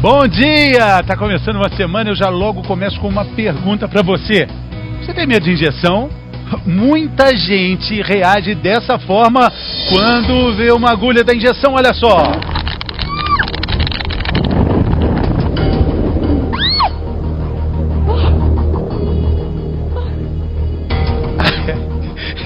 Bom dia! Tá começando uma semana, eu já logo começo com uma pergunta pra você. Você tem medo de injeção? Muita gente reage dessa forma quando vê uma agulha da injeção, olha só.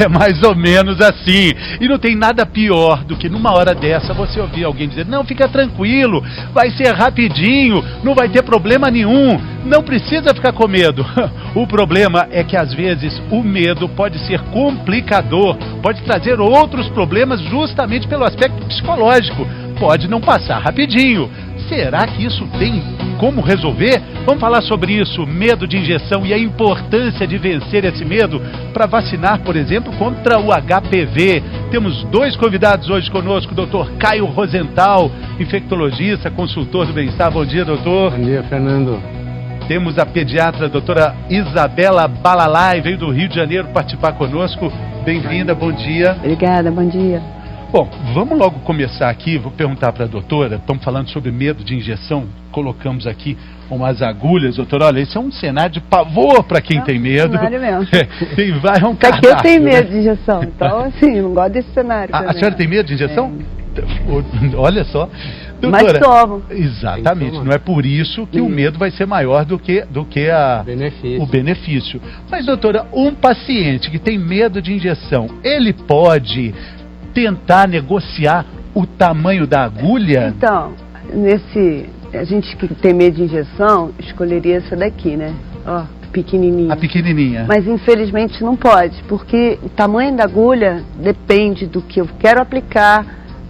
É mais ou menos assim. E não tem nada pior do que numa hora dessa você ouvir alguém dizer: não, fica tranquilo, vai ser rapidinho, não vai ter problema nenhum, não precisa ficar com medo. O problema é que às vezes o medo pode ser complicador, pode trazer outros problemas justamente pelo aspecto psicológico. Pode não passar rapidinho. Será que isso tem como resolver? Vamos falar sobre isso, medo de injeção e a importância de vencer esse medo para vacinar, por exemplo, contra o HPV. Temos dois convidados hoje conosco, o Dr. Caio Rosenthal, infectologista, consultor do bem-estar. Bom dia, doutor. Bom dia, Fernando. Temos a pediatra, a doutora Isabela Balalai, veio do Rio de Janeiro participar conosco. Bem-vinda, bom dia. Obrigada, bom dia. Bom, vamos logo começar aqui, vou perguntar para a doutora, estamos falando sobre medo de injeção, colocamos aqui umas agulhas, doutora, olha, esse é um cenário de pavor para quem tem medo. Cenário mesmo. Vai um Aqui eu tenho medo de injeção, então assim, não gosto desse cenário. A senhora tem medo de injeção? Olha só. Doutora, mas tomo. Exatamente, não é por isso que o medo vai ser maior do que o benefício. Mas, doutora, um paciente que tem medo de injeção, ele pode tentar negociar o tamanho da agulha? Então, a gente que tem medo de injeção, escolheria essa daqui, né? Ó, pequenininha. A pequenininha. Mas infelizmente não pode, porque o tamanho da agulha depende do que eu quero aplicar,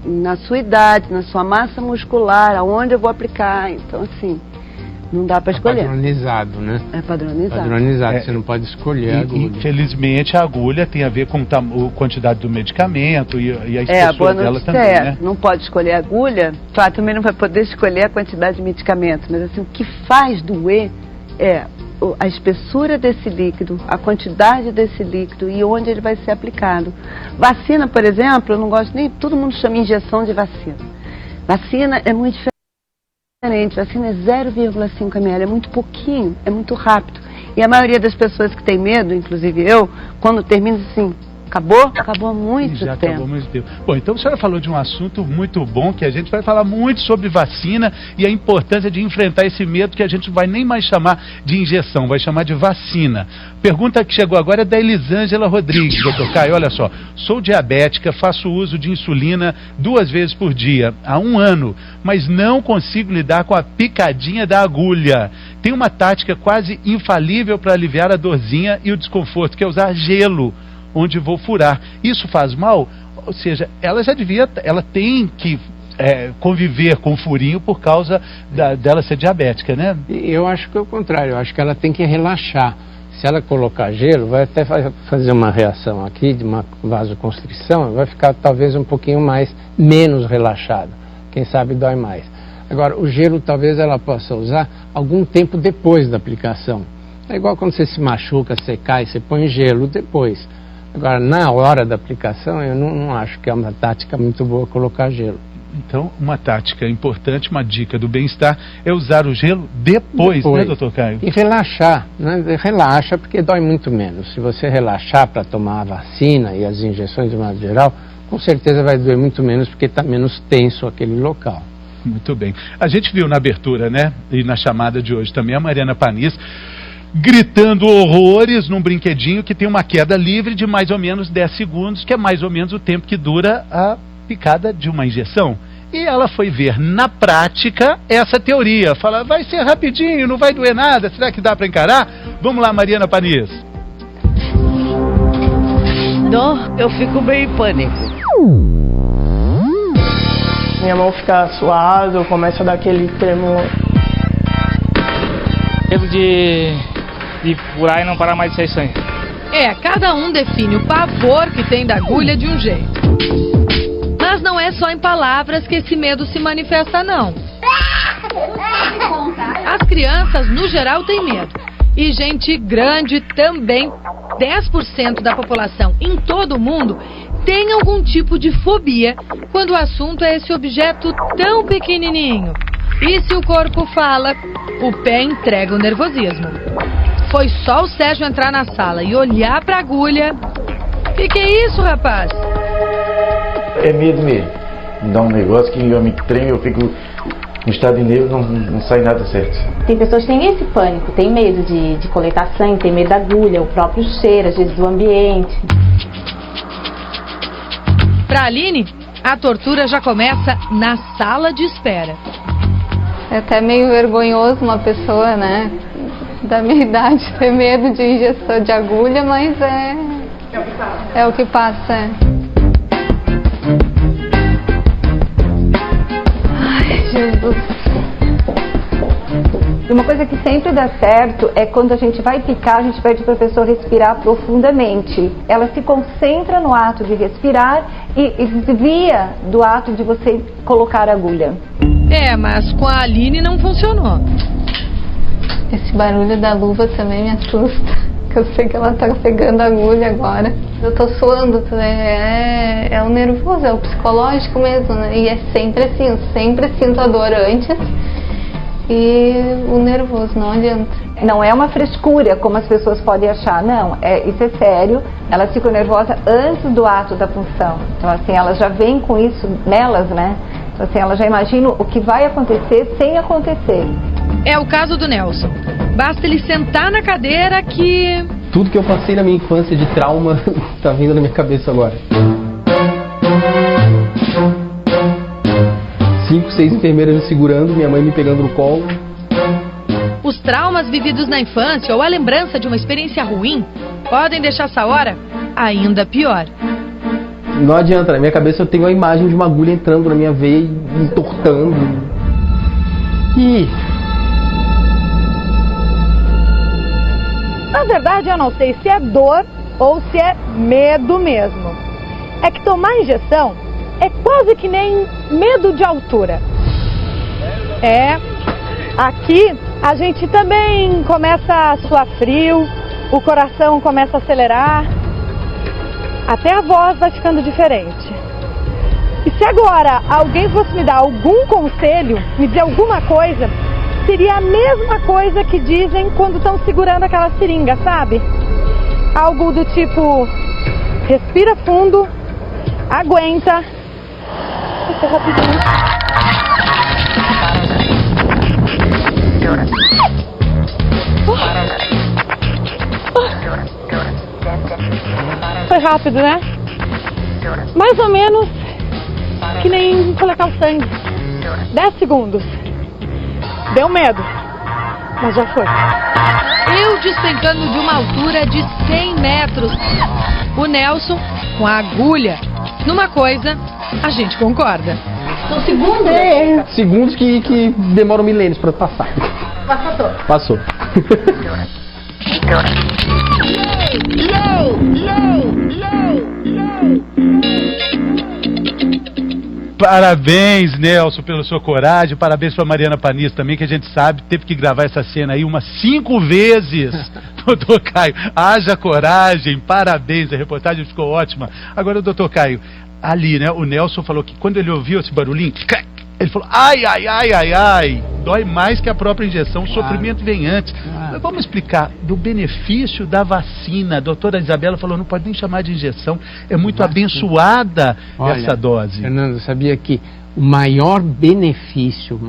na sua idade, na sua massa muscular, aonde eu vou aplicar. Então, assim, não dá para escolher. É padronizado, né? É padronizado. Padronizado, você não pode escolher a agulha. Infelizmente, a agulha tem a ver com a quantidade do medicamento e a espessura dela também, né? Não pode escolher a agulha, claro, também não vai poder escolher a quantidade de medicamento, mas assim, o que faz doer é a espessura desse líquido, a quantidade desse líquido e onde ele vai ser aplicado. Vacina, por exemplo, eu não gosto nem, todo mundo chama injeção de vacina. Vacina é muito diferente, vacina é 0,5 ml, é muito pouquinho, é muito rápido. E a maioria das pessoas que tem medo, inclusive eu, quando termina assim, acabou há muito tempo. Acabou há muito tempo. Bom, então a senhora falou de um assunto muito bom, que a gente vai falar muito sobre vacina e a importância de enfrentar esse medo que a gente não vai nem mais chamar de injeção, vai chamar de vacina. Pergunta que chegou agora é da Elisângela Rodrigues, doutor Caio, olha só, sou diabética, faço uso de insulina 2 vezes por dia, há 1 ano, mas não consigo lidar com a picadinha da agulha. Tem uma tática quase infalível para aliviar a dorzinha e o desconforto, que é usar gelo onde vou furar. Isso faz mal? Ou seja, ela tem que conviver com o furinho por causa dela ser diabética, né? Eu acho que é o contrário, eu acho que ela tem que relaxar. Se ela colocar gelo, vai até fazer uma reação aqui, de uma vasoconstrição, vai ficar talvez um pouquinho menos relaxado. Quem sabe dói mais. Agora, o gelo talvez ela possa usar algum tempo depois da aplicação. É igual quando você se machuca, você cai, você põe gelo depois. Agora, na hora da aplicação, eu não acho que é uma tática muito boa colocar gelo. Então, uma tática importante, uma dica do bem-estar, é usar o gelo depois, né, doutor Caio? E relaxar, né? Relaxa, porque dói muito menos. Se você relaxar para tomar a vacina e as injeções de modo geral, com certeza vai doer muito menos, porque está menos tenso aquele local. Muito bem. A gente viu na abertura, né, e na chamada de hoje também, a Mariana Panis gritando horrores num brinquedinho que tem uma queda livre de mais ou menos 10 segundos, que é mais ou menos o tempo que dura a picada de uma injeção. E ela foi ver na prática essa teoria. Fala, vai ser rapidinho, não vai doer nada, será que dá para encarar? Vamos lá, Mariana Panis. Não, eu fico meio em pânico. Minha mão fica suada, eu começo a dar aquele tremor. Medo de furar e não parar mais de sair sangue. Cada um define o pavor que tem da agulha de um jeito. Mas não é só em palavras que esse medo se manifesta, não. As crianças, no geral, têm medo. E gente grande também. 10% da população em todo o mundo tem algum tipo de fobia quando o assunto é esse objeto tão pequenininho. E se o corpo fala, o pé entrega o nervosismo. Foi só o Sérgio entrar na sala e olhar pra agulha. Que é isso, rapaz? É medo mesmo. Me dá um negócio que eu me tremo, eu fico no estado de nervo, não sai nada certo. Tem pessoas que têm esse pânico, tem medo de coletar sangue, tem medo da agulha, o próprio cheiro, às vezes do ambiente. Pra Aline, a tortura já começa na sala de espera. É até meio vergonhoso uma pessoa, né, da minha idade ter medo de injeção de agulha, mas é o que passa. Ai, Jesus. E uma coisa que sempre dá certo é quando a gente vai picar, a gente pede para a pessoa respirar profundamente. Ela se concentra no ato de respirar e desvia do ato de você colocar a agulha. Mas com a Aline não funcionou. Esse barulho da luva também me assusta, que eu sei que ela tá pegando a agulha agora. Eu tô suando, é o nervoso, é o psicológico mesmo, né? E é sempre assim, eu sempre sinto a dor antes. E o nervoso, não adianta. Não é uma frescura, como as pessoas podem achar, não. Isso é sério, elas ficam nervosas antes do ato da punção. Então, assim, elas já vêm com isso nelas, né? Então, assim, elas já imaginam o que vai acontecer sem acontecer. É o caso do Nelson. Basta ele sentar na cadeira que... Tudo que eu passei na minha infância de trauma tá vindo na minha cabeça agora. 5, 6 enfermeiras me segurando, minha mãe me pegando no colo. Os traumas vividos na infância ou a lembrança de uma experiência ruim podem deixar essa hora ainda pior. Não adianta, na minha cabeça eu tenho a imagem de uma agulha entrando na minha veia e entortando. Na verdade, eu não sei se é dor ou se é medo mesmo. É que tomar injeção é quase que nem medo de altura. Aqui a gente também começa a suar frio, o coração começa a acelerar, até a voz vai ficando diferente. E se agora alguém fosse me dar algum conselho, me dizer alguma coisa, seria a mesma coisa que dizem quando estão segurando aquela seringa, sabe? Algo do tipo, respira fundo, aguenta. Isso é rapidinho. Foi rápido, né? Mais ou menos que nem coletar o sangue. 10 segundos. Deu medo, mas já foi. Eu despencando de uma altura de 100 metros. O Nelson com a agulha. Numa coisa, a gente concorda. São segundos? Segundos que demoram milênios para passar. Passou. Parabéns, Nelson, pela sua coragem. Parabéns para Mariana Panis também, que a gente sabe, teve que gravar essa cena aí umas 5 vezes. Doutor Caio, haja coragem, parabéns, a reportagem ficou ótima. Agora, doutor Caio, ali, né, o Nelson falou que quando ele ouviu esse barulhinho, ele falou, ai, dói mais que a própria injeção, o sofrimento vem antes. Mas vamos explicar do benefício da vacina. A doutora Isabela falou, não pode nem chamar de injeção, é muito abençoada essa dose. Fernando, sabia que o maior benefício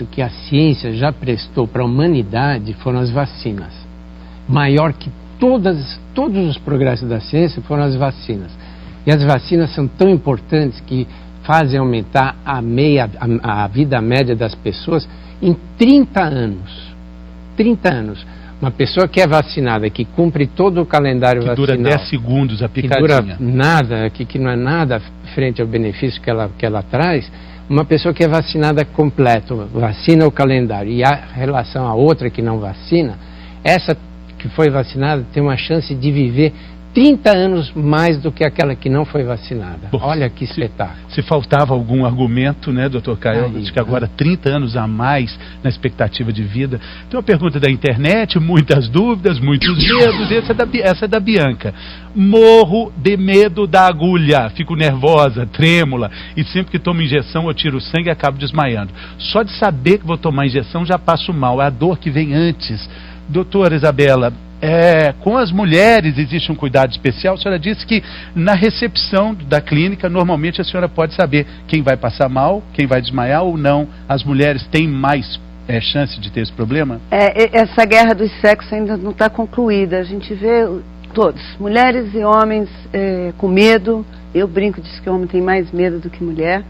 que a ciência já prestou para a humanidade foram as vacinas. Maior que todos os progressos da ciência foram as vacinas. E as vacinas são tão importantes que fazem aumentar a vida média das pessoas em 30 anos. 30 anos. Uma pessoa que é vacinada, que cumpre todo o calendário vacinal... Que dura 10 segundos a picadinha. Que dura nada, que não é nada frente ao benefício que ela traz. Uma pessoa que é vacinada completo, vacina o calendário. E a relação à outra que não vacina, essa que foi vacinada tem uma chance de viver 30 anos mais do que aquela que não foi vacinada. Bom, olha que espetáculo. Se faltava algum argumento, né, doutor Caio, de que agora 30 anos a mais na expectativa de vida. Tem uma pergunta da internet, muitas dúvidas, muitos medos, essa é da Bianca. Morro de medo da agulha, fico nervosa, trêmula, e sempre que tomo injeção eu tiro sangue e acabo desmaiando. Só de saber que vou tomar injeção já passo mal, é a dor que vem antes. Doutora Isabela, com as mulheres existe um cuidado especial. A senhora disse que na recepção da clínica, normalmente a senhora pode saber quem vai passar mal, quem vai desmaiar ou não. As mulheres têm mais chance de ter esse problema? Essa guerra dos sexos ainda não está concluída. A gente vê todos, mulheres e homens com medo. Eu brinco, diz que o homem tem mais medo do que mulher.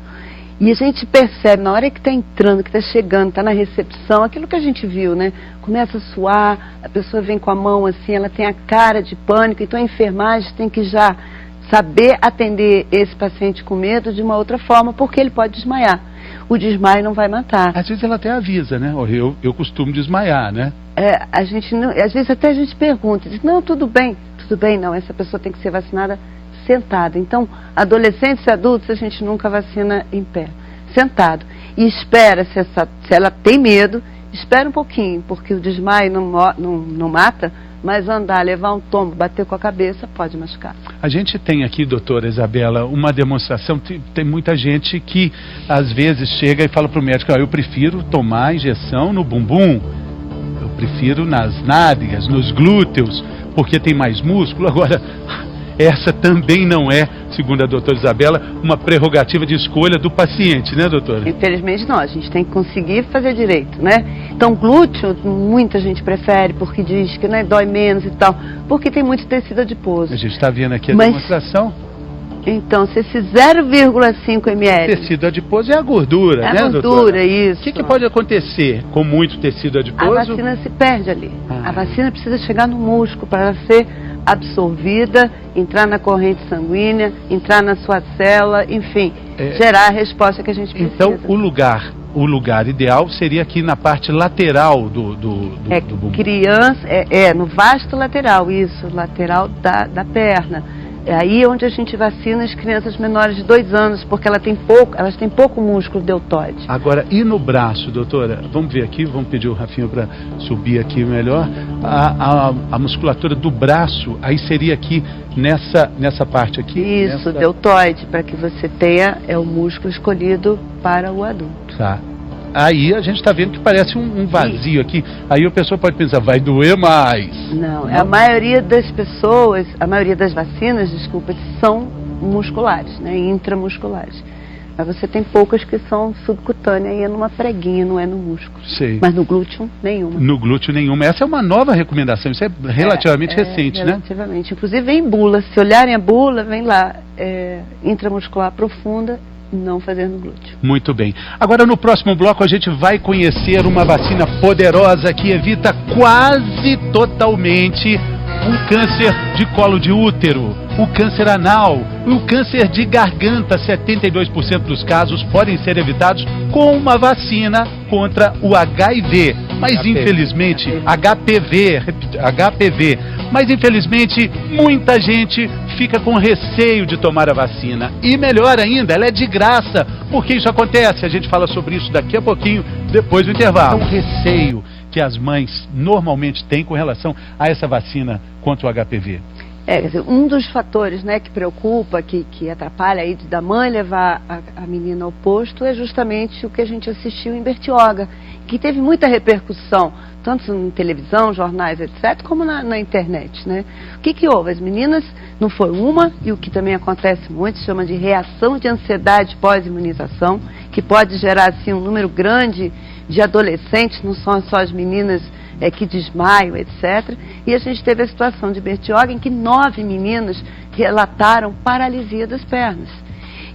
E a gente percebe, na hora que está entrando, que está chegando, está na recepção, aquilo que a gente viu, né? Começa a suar, a pessoa vem com a mão assim, ela tem a cara de pânico, então a enfermagem tem que já saber atender esse paciente com medo de uma outra forma, porque ele pode desmaiar. O desmaio não vai matar. Às vezes ela até avisa, né? Eu costumo desmaiar, né? Às vezes até a gente pergunta, diz, não, tudo bem, não, essa pessoa tem que ser vacinada sentada. Então, adolescentes e adultos a gente nunca vacina em pé, sentado. E espera, se ela tem medo, espera um pouquinho, porque o desmaio não mata, mas andar, levar um tombo, bater com a cabeça, pode machucar. A gente tem aqui, doutora Isabela, uma demonstração, tem muita gente que às vezes chega e fala para o médico, eu prefiro tomar injeção no bumbum, eu prefiro nas nádegas, nos glúteos, porque tem mais músculo. Agora, essa também não é, segundo a doutora Isabela, uma prerrogativa de escolha do paciente, né, doutora? Infelizmente não, a gente tem que conseguir fazer direito, né? Então, glúteo, muita gente prefere, porque diz que dói menos e tal, porque tem muito tecido adiposo. A gente está vendo aqui a demonstração. Então, se esse 0,5 ml... Tecido adiposo é a gordura, né, doutora? É a gordura, isso. O que pode acontecer com muito tecido adiposo? A vacina se perde ali. A vacina precisa chegar no músculo para ela ser absorvida, entrar na corrente sanguínea, entrar na sua célula, enfim, gerar a resposta que a gente precisa. Então, o lugar ideal seria aqui na parte lateral do bumbum. No vasto lateral, isso, lateral da perna. É aí onde a gente vacina as crianças menores de 2 anos, porque elas têm pouco músculo deltoide. Agora, e no braço, doutora? Vamos ver aqui, vamos pedir o Rafinha para subir aqui melhor. A musculatura do braço, aí seria aqui nessa parte aqui? Isso, deltoide, para que você tenha o músculo escolhido para o adulto. Tá. Aí a gente está vendo que parece um vazio aqui. Aí a pessoa pode pensar, vai doer mais. Não, a maioria das pessoas, a maioria das vacinas, são musculares, né, intramusculares. Mas você tem poucas que são subcutâneas e é numa preguinha, não é no músculo. Sei. Mas no glúteo, nenhuma. No glúteo, nenhuma. Essa é uma nova recomendação, isso é relativamente recente, né? Relativamente. Inclusive vem em bula, se olharem a bula, vem lá, intramuscular profunda, não fazer no glúteo. Muito bem. Agora no próximo bloco a gente vai conhecer uma vacina poderosa que evita quase totalmente o câncer de colo de útero, o câncer anal, o câncer de garganta. 72% dos casos podem ser evitados com uma vacina contra o HIV. Mas infelizmente, HPV, mas infelizmente muita gente fica com receio de tomar a vacina. E melhor ainda, ela é de graça. Por que isso acontece? A gente fala sobre isso daqui a pouquinho, depois do intervalo. Um receio que as mães normalmente têm com relação a essa vacina contra o HPV. Quer dizer, um dos fatores, né, que preocupa, que atrapalha aí da mãe levar a menina ao posto é justamente o que a gente assistiu em Bertioga, que teve muita repercussão, tanto em televisão, jornais, etc., como na internet, né? O que houve? As meninas, não foi uma, e o que também acontece muito, se chama de reação de ansiedade pós-imunização, que pode gerar, assim, um número grande de adolescentes, não são só as meninas que desmaiam, etc. E a gente teve a situação de Bertioga em que 9 meninas relataram paralisia das pernas.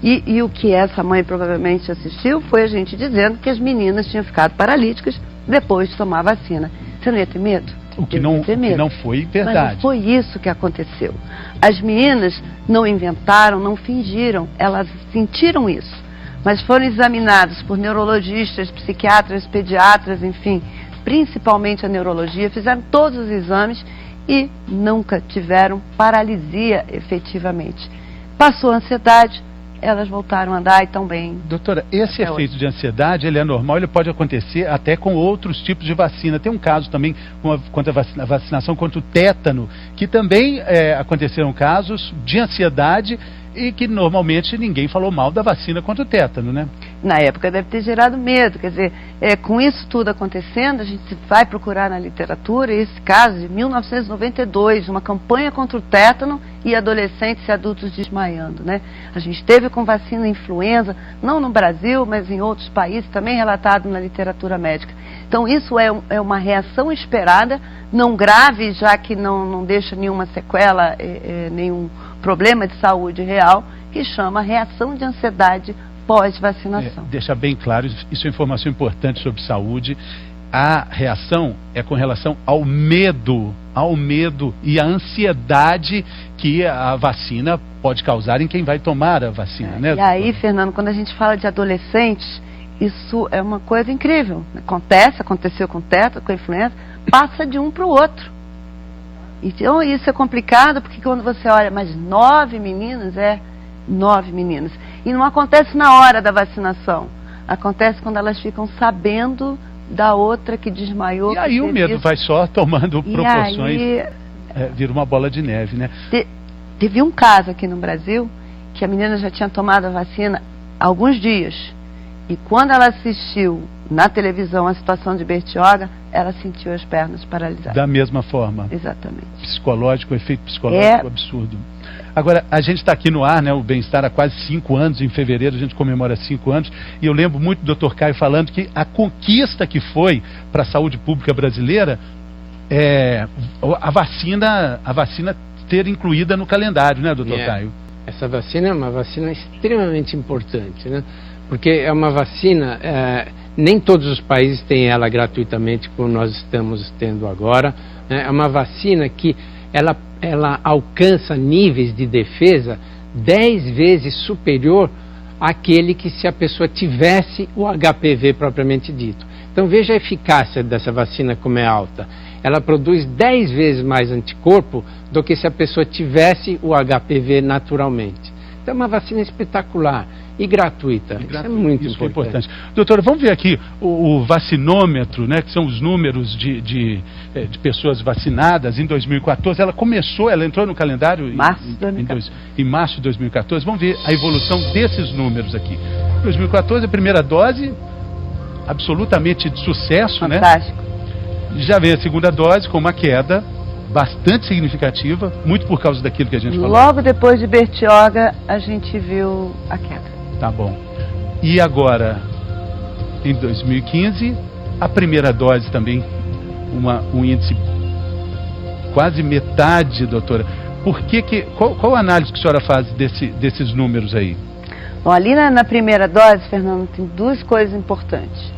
E o que essa mãe provavelmente assistiu foi a gente dizendo que as meninas tinham ficado paralíticas depois de tomar a vacina. Você não ia ter medo? O que não foi verdade. Mas não foi isso que aconteceu. As meninas não inventaram, não fingiram, elas sentiram isso. Mas foram examinadas por neurologistas, psiquiatras, pediatras, enfim, principalmente a neurologia, fizeram todos os exames e nunca tiveram paralisia efetivamente. Passou a ansiedade, elas voltaram a andar e estão bem. Doutora, esse efeito de ansiedade, ele é normal, ele pode acontecer até com outros tipos de vacina. Tem um caso também quanto a vacinação contra o tétano, que também aconteceram casos de ansiedade e que normalmente ninguém falou mal da vacina contra o tétano, né? Na época deve ter gerado medo, quer dizer, com isso tudo acontecendo, a gente vai procurar na literatura esse caso de 1992, uma campanha contra o tétano e adolescentes e adultos desmaiando, né? A gente teve com vacina influenza, não no Brasil, mas em outros países, também relatado na literatura médica. Então isso é uma reação esperada, não grave, já que não deixa nenhuma sequela, nenhum problema de saúde real, que chama reação de ansiedade pós-vacinação. Deixa bem claro, isso é informação importante sobre saúde. A reação é com relação ao medo e a ansiedade que a vacina pode causar em quem vai tomar a vacina, né? E aí, Fernando, quando a gente fala de adolescentes, isso é uma coisa incrível. Aconteceu com o tétano, com a influenza, passa de um para o outro. Então isso é complicado, porque quando você olha, mas 9 meninas, 9 meninas. E não acontece na hora da vacinação. Acontece quando elas ficam sabendo da outra que desmaiou. E aí o medo vai só tomando proporções, vira uma bola de neve, né? Teve um caso aqui no Brasil, que a menina já tinha tomado a vacina há alguns dias. E quando ela assistiu na televisão a situação de Bertioga, ela sentiu as pernas paralisadas. Da mesma forma. Exatamente. Psicológico, efeito psicológico absurdo. Agora, a gente está aqui no ar, né, o Bem-Estar há quase 5 anos, em fevereiro a gente comemora 5 anos, e eu lembro muito do Dr. Caio falando que a conquista que foi para a saúde pública brasileira a vacina ter incluída no calendário, né, Dr. Caio? Essa vacina é uma vacina extremamente importante, né? Porque é uma vacina, nem todos os países têm ela gratuitamente, como nós estamos tendo agora, né? É uma vacina que ela alcança níveis de defesa 10 vezes superior àquele que se a pessoa tivesse o HPV propriamente dito. Então veja a eficácia dessa vacina como é alta. Ela produz 10 vezes mais anticorpo do que se a pessoa tivesse o HPV naturalmente. Então é uma vacina espetacular e gratuita. Isso é muito importante. Doutora, vamos ver aqui o vacinômetro, né, que são os números de pessoas vacinadas em 2014. Ela entrou no calendário em março de 2014. Vamos ver a evolução desses números aqui. 2014, a primeira dose, absolutamente de sucesso, fantástico, né? Já vem a segunda dose com uma queda bastante significativa, muito por causa daquilo que a gente falou. Logo depois de Bertioga, a gente viu a queda. Tá bom. E agora, em 2015, a primeira dose também, um índice quase metade, doutora. Qual a análise que a senhora faz desses números aí? Bom, ali na primeira dose, Fernando, tem 2 coisas importantes.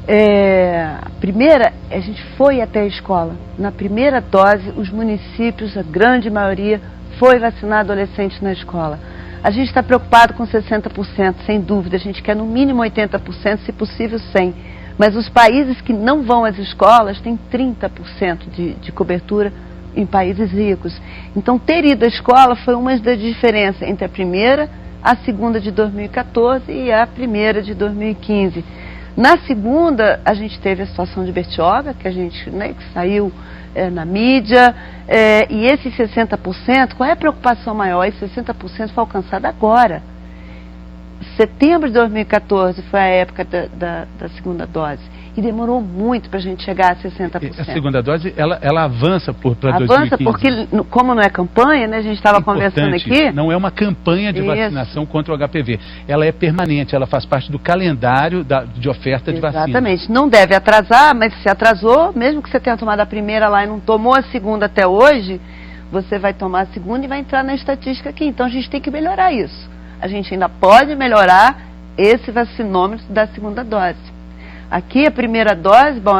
A primeira, a gente foi até a escola. Na primeira dose, os municípios, a grande maioria, foi vacinar adolescentes na escola. A gente está preocupado com 60%, sem dúvida. A gente quer no mínimo 80%, se possível 100%. Mas os países que não vão às escolas têm 30% de cobertura em países ricos. Então, ter ido à escola foi uma das diferenças entre a primeira, a segunda de 2014 e a primeira de 2015. Na segunda, a gente teve a situação de Bertioga, que a gente que saiu na mídia, e esses 60%, qual é a preocupação maior? Esse 60% foi alcançado agora. Setembro de 2014 foi a época da segunda dose. E demorou muito para a gente chegar a 60%. A segunda dose, ela avança para 2015. Avança porque, como não é campanha, né, a gente estava conversando aqui... Não é uma campanha de vacinação contra o HPV. Ela é permanente, ela faz parte do calendário de oferta de vacina. Exatamente. Não deve atrasar, mas se atrasou, mesmo que você tenha tomado a primeira lá e não tomou a segunda até hoje, você vai tomar a segunda e vai entrar na estatística aqui. Então a gente tem que melhorar isso. A gente ainda pode melhorar esse vacinômetro da segunda dose. Aqui a primeira dose, bom,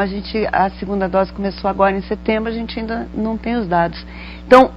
a segunda dose começou agora em setembro, a gente ainda não tem os dados. Então,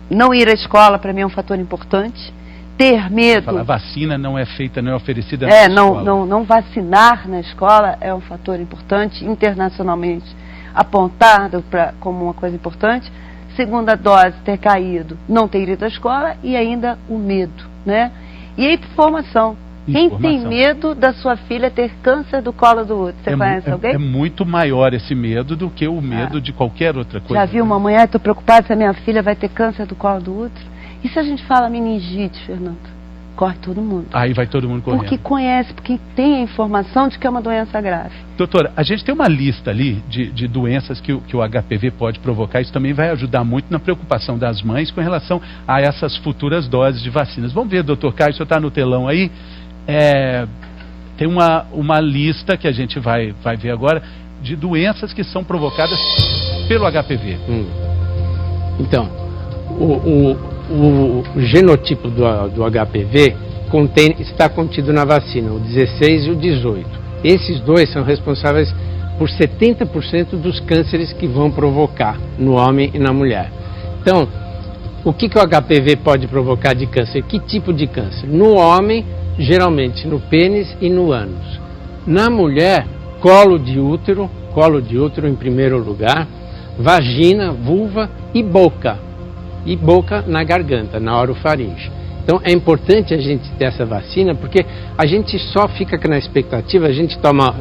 não ir à escola para mim é um fator importante. Ter medo... A vacina não é feita, não é oferecida na escola. Não vacinar na escola é um fator importante internacionalmente. apontado como uma coisa importante. Segunda dose, ter caído, não ter ido à escola e ainda o medo, né? E a informação. Quem tem medo da sua filha ter câncer do colo do útero? Você conhece alguém? É muito maior esse medo do que o medo de qualquer outra coisa. Já viu uma mãe, estou preocupada se a minha filha vai ter câncer do colo do útero? E se a gente fala meningite, Fernando? Corre todo mundo. Aí vai todo mundo correndo. Porque conhece, porque tem a informação de que é uma doença grave. Doutora, a gente tem uma lista ali de doenças que o HPV pode provocar. Isso também vai ajudar muito na preocupação das mães com relação a essas futuras doses de vacinas. Vamos ver, doutor Caio, o senhor está no telão aí. Tem uma lista que a gente vai ver agora de doenças que são provocadas pelo HPV. Então, o genotipo do HPV está contido na vacina, o 16 e o 18. Esses dois são responsáveis por 70% dos cânceres que vão provocar no homem e na mulher. Então, o que o HPV pode provocar de câncer? Que tipo de câncer? No homem, geralmente no pênis e no ânus. Na mulher, colo de útero em primeiro lugar, vagina, vulva e boca. E boca na garganta, na orofaringe. Então é importante a gente ter essa vacina, porque a gente só fica na expectativa,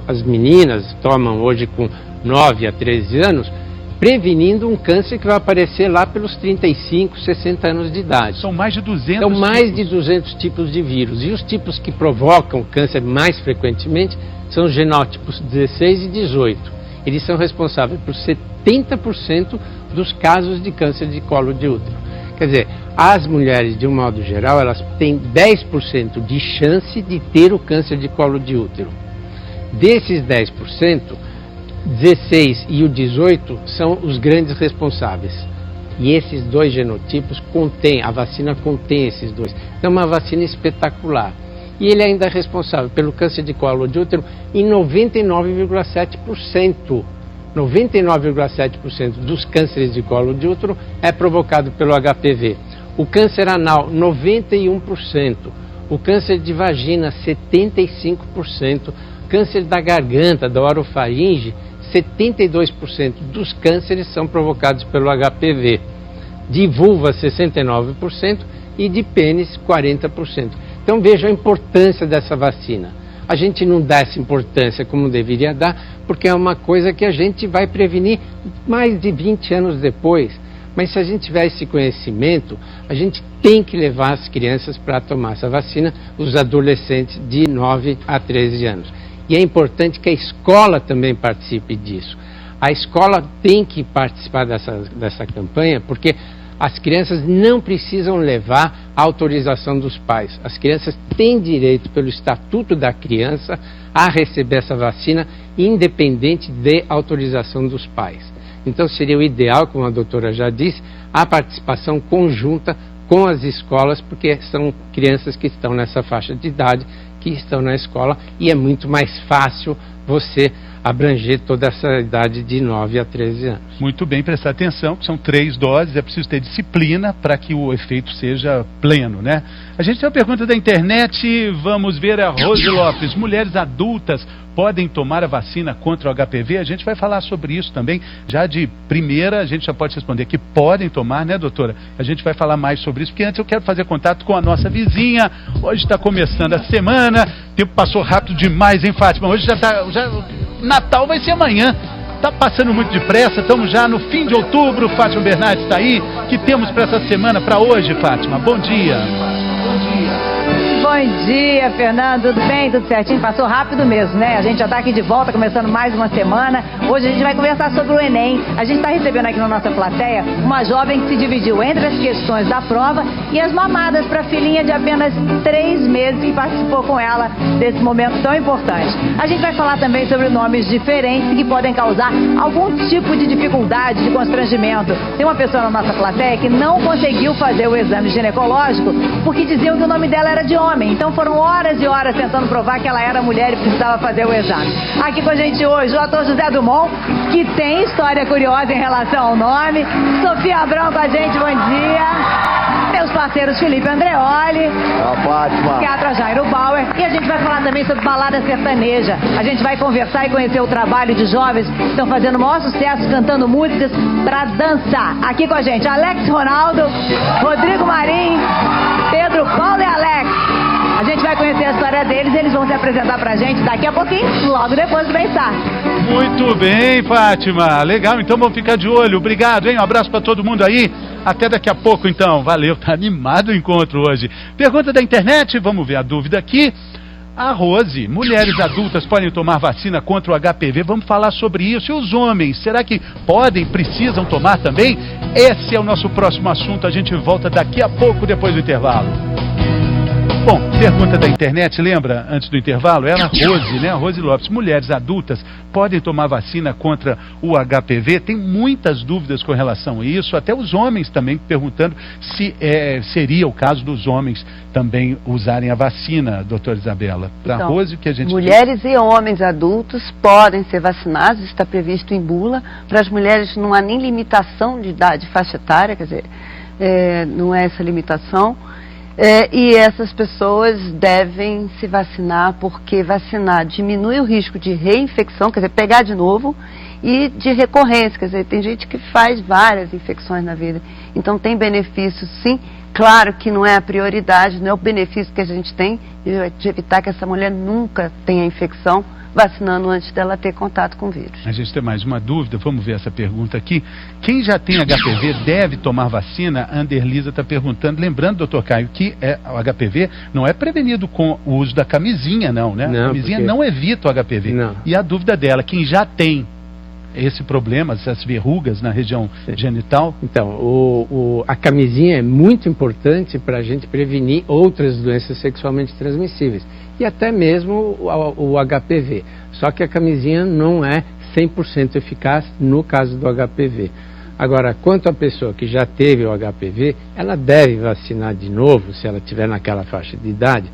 as meninas tomam hoje com 9 a 13 anos, prevenindo um câncer que vai aparecer lá pelos 35, 60 anos de idade. São mais de 200 São mais de 200 tipos de vírus. E os tipos que provocam câncer mais frequentemente são os genótipos 16 e 18. Eles são responsáveis por 70% dos casos de câncer de colo de útero. Quer dizer, as mulheres, de um modo geral, elas têm 10% de chance de ter o câncer de colo de útero. Desses 10%, 16 e o 18 são os grandes responsáveis. E esses dois genotipos a vacina contém esses dois. Então é uma vacina espetacular. E ele ainda é responsável pelo câncer de colo de útero em 99,7%. 99,7% dos cânceres de colo de útero é provocado pelo HPV. O câncer anal, 91%. O câncer de vagina, 75%. Câncer da garganta, da orofaringe, 72% dos cânceres são provocados pelo HPV. De vulva, 69% e de pênis, 40%. Então veja a importância dessa vacina. A gente não dá essa importância como deveria dar, porque é uma coisa que a gente vai prevenir mais de 20 anos depois. Mas se a gente tiver esse conhecimento, a gente tem que levar as crianças para tomar essa vacina, os adolescentes de 9 a 13 anos. E é importante que a escola também participe disso. A escola tem que participar dessa campanha, porque as crianças não precisam levar a autorização dos pais. As crianças têm direito, pelo Estatuto da Criança, a receber essa vacina, independente de autorização dos pais. Então seria o ideal, como a doutora já disse, a participação conjunta com as escolas, porque são crianças que estão nessa faixa de idade, que estão na escola, e é muito mais fácil você abranger toda essa idade de 9 a 13 anos. Muito bem, prestar atenção, que são 3 doses, é preciso ter disciplina para que o efeito seja pleno, né? A gente tem uma pergunta da internet, vamos ver a Rose Lopes. Mulheres adultas podem tomar a vacina contra o HPV? A gente vai falar sobre isso também. Já de primeira, a gente já pode responder que podem tomar, né, doutora? A gente vai falar mais sobre isso, porque antes eu quero fazer contato com a nossa vizinha. Hoje está começando a semana, o tempo passou rápido demais, hein, Fátima? Hoje Natal vai ser amanhã. Tá passando muito depressa, estamos já no fim de outubro. Fátima Bernardes está aí. O que temos para essa semana, para hoje, Fátima? Bom dia. Bom dia, Fernando. Tudo bem? Tudo certinho? Passou rápido mesmo, né? A gente já está aqui de volta, começando mais uma semana. Hoje a gente vai conversar sobre o Enem. A gente está recebendo aqui na nossa plateia uma jovem que se dividiu entre as questões da prova e as mamadas para a filhinha de apenas 3 meses que participou com ela desse momento tão importante. A gente vai falar também sobre nomes diferentes que podem causar algum tipo de dificuldade, de constrangimento. Tem uma pessoa na nossa plateia que não conseguiu fazer o exame ginecológico porque diziam que o nome dela era de homem. Então foram horas e horas tentando provar que ela era mulher e precisava fazer o exame. Aqui com a gente hoje o ator José Dumont, que tem história curiosa em relação ao nome. Sofia Abrão com a gente, bom dia. meus parceiros Felipe Andreoli, Fátima, Teatro Jairo Bauer, e a gente vai falar também sobre balada sertaneja. A gente vai conversar e conhecer o trabalho de jovens que estão fazendo o maior sucesso, cantando músicas pra dançar. Aqui com a gente, Alex Ronaldo, Rodrigo Marim, Pedro Paulo e Alex. A gente vai conhecer a história deles e eles vão se apresentar pra gente daqui a pouquinho, logo depois do Bem-Estar. Muito bem, Fátima. Legal, então vamos ficar de olho. Obrigado, hein? Um abraço pra todo mundo aí. Até daqui a pouco, então. Valeu, tá animado o encontro hoje. Pergunta da internet, vamos ver a dúvida aqui. A Rose, mulheres adultas podem tomar vacina contra o HPV? Vamos falar sobre isso. E os homens, será que podem, precisam tomar também? Esse é o nosso próximo assunto. A gente volta daqui a pouco, depois do intervalo. Bom, pergunta da internet, lembra, antes do intervalo? Era a Rose, né? A Rose Lopes. Mulheres adultas podem tomar vacina contra o HPV? Tem muitas dúvidas com relação a isso. Até os homens também perguntando se seria o caso dos homens também usarem a vacina, doutora Isabela. Para então, Rose, o que a gente... Mulheres e homens adultos podem ser vacinados, está previsto em bula. Para as mulheres não há nem limitação de idade, faixa etária, quer dizer, não é essa limitação. E essas pessoas devem se vacinar, porque vacinar diminui o risco de reinfecção, quer dizer, pegar de novo, e de recorrência, quer dizer, tem gente que faz várias infecções na vida. Então tem benefício, sim. Claro que não é a prioridade, não é o benefício que a gente tem de evitar que essa mulher nunca tenha infecção, vacinando antes dela ter contato com o vírus. A gente tem mais uma dúvida, vamos ver essa pergunta aqui. Quem já tem HPV deve tomar vacina? A Anderlisa está perguntando. Lembrando, doutor Caio, que o HPV não é prevenido com o uso da camisinha, não, né? Não, a camisinha porque... não evita o HPV. Não. E a dúvida dela, quem já tem esse problema, essas verrugas na região genital? Então, a camisinha é muito importante para a gente prevenir outras doenças sexualmente transmissíveis. E até mesmo o HPV. Só que a camisinha não é 100% eficaz no caso do HPV. Agora, quanto à pessoa que já teve o HPV, ela deve vacinar de novo, se ela estiver naquela faixa de idade,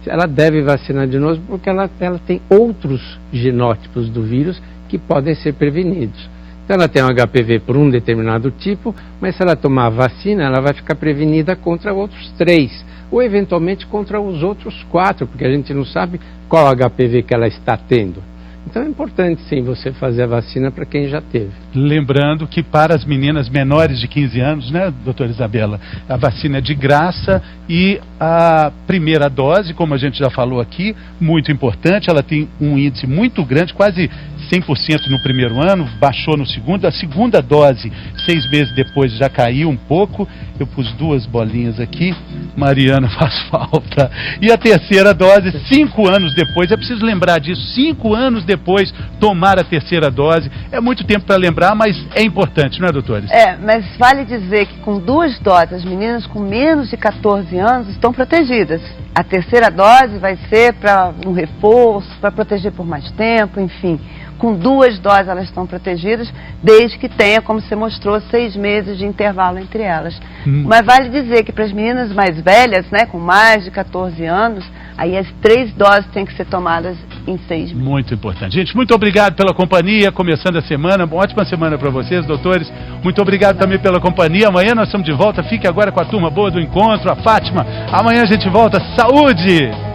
ela deve vacinar de novo porque ela tem outros genótipos do vírus que podem ser prevenidos. Então ela tem um HPV por um determinado tipo, mas se ela tomar a vacina, ela vai ficar prevenida contra outros 3, ou eventualmente contra os outros 4, porque a gente não sabe qual HPV que ela está tendo. Então é importante sim você fazer a vacina para quem já teve. Lembrando que para as meninas menores de 15 anos, né, doutora Isabela, a vacina é de graça e a primeira dose, como a gente já falou aqui, muito importante, ela tem um índice muito grande, quase 100% no primeiro ano, baixou no segundo. A segunda dose, 6 meses depois, já caiu um pouco. Eu pus 2 bolinhas aqui. Mariana, faz falta. E a terceira dose, 5 anos depois. É preciso lembrar disso. 5 anos depois, tomar a terceira dose. É muito tempo para lembrar, mas é importante, não é, doutores? Mas vale dizer que com 2 doses, as meninas com menos de 14 anos estão protegidas. A terceira dose vai ser para um reforço, para proteger por mais tempo, enfim. Com 2 doses elas estão protegidas, desde que tenha, como você mostrou, 6 meses de intervalo entre elas. Mas vale dizer que para as meninas mais velhas, né, com mais de 14 anos, aí as 3 doses têm que ser tomadas em 6 meses. Muito importante. Gente, muito obrigado pela companhia, começando a semana. Uma ótima semana para vocês, doutores. Muito obrigado também pela companhia. Amanhã nós estamos de volta. Fique agora com a turma boa do encontro, a Fátima. Amanhã a gente volta. Saúde!